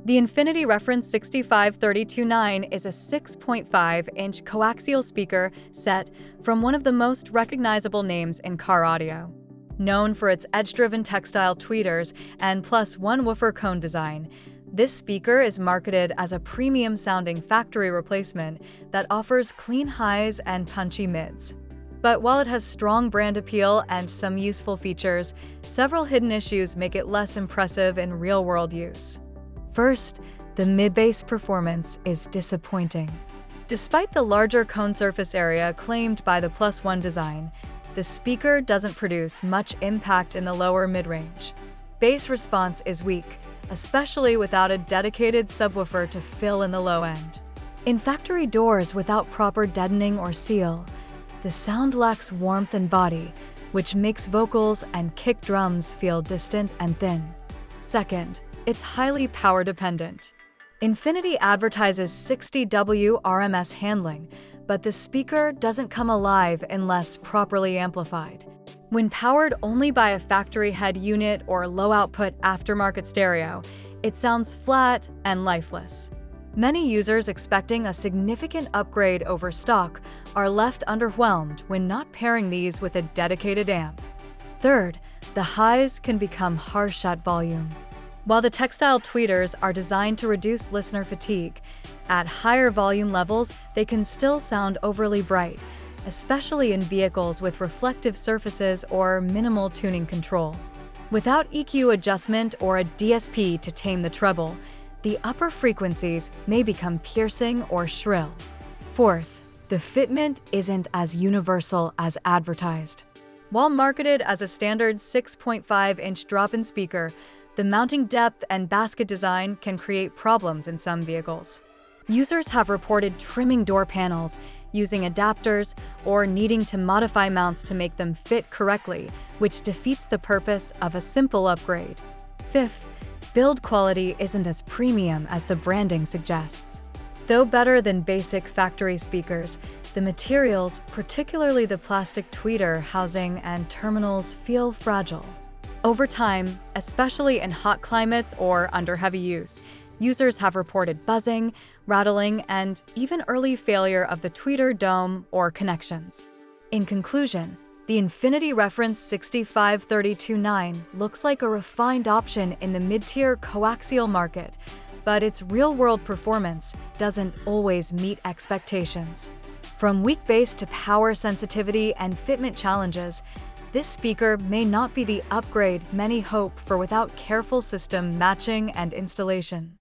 The Infinity Reference 65329 is a 6.5-inch coaxial speaker set from one of the most recognizable names in car audio. Known for its edge-driven textile tweeters and +1 woofer cone design, this speaker is marketed as a premium-sounding factory replacement that offers clean highs and punchy mids. But while it has strong brand appeal and some useful features, several hidden issues make it less impressive in real-world use. First, the mid-bass performance is disappointing. Despite the larger cone surface area claimed by the +1 design, the speaker doesn't produce much impact in the lower mid-range. Bass response is weak, especially without a dedicated subwoofer to fill in the low end. In factory doors without proper deadening or seal, the sound lacks warmth and body, which makes vocals and kick drums feel distant and thin. Second, it's highly power-dependent. Infinity advertises 60W RMS handling, but the speaker doesn't come alive unless properly amplified. When powered only by a factory head unit or low-output aftermarket stereo, it sounds flat and lifeless. Many users expecting a significant upgrade over stock are left underwhelmed when not pairing these with a dedicated amp. Third, the highs can become harsh at volume. While the textile tweeters are designed to reduce listener fatigue, at higher volume levels they can still sound overly bright, especially in vehicles with reflective surfaces or minimal tuning control. Without EQ adjustment or a DSP to tame the treble, the upper frequencies may become piercing or shrill. Fourth, the FITMENT isn't as universal as advertised. While marketed as a standard 6.5-inch drop-in speaker, the mounting depth and basket design can create problems in some vehicles. Users have reported trimming door panels, using adapters, or needing to modify mounts to make them fit correctly, which defeats the purpose of a simple upgrade. Fifth, build quality isn't as premium as the branding suggests. Though better than basic factory speakers, the materials, particularly the plastic tweeter housing and terminals, feel fragile. Over time, especially in hot climates or under heavy use, users have reported buzzing, rattling, and even early failure of the tweeter dome or connections. In conclusion, the Infinity Reference 65329 looks like a refined option in the mid-tier coaxial market, but its real-world performance doesn't always meet expectations. From weak bass to power sensitivity and fitment challenges, this speaker may not be the upgrade many hope for without careful system matching and installation.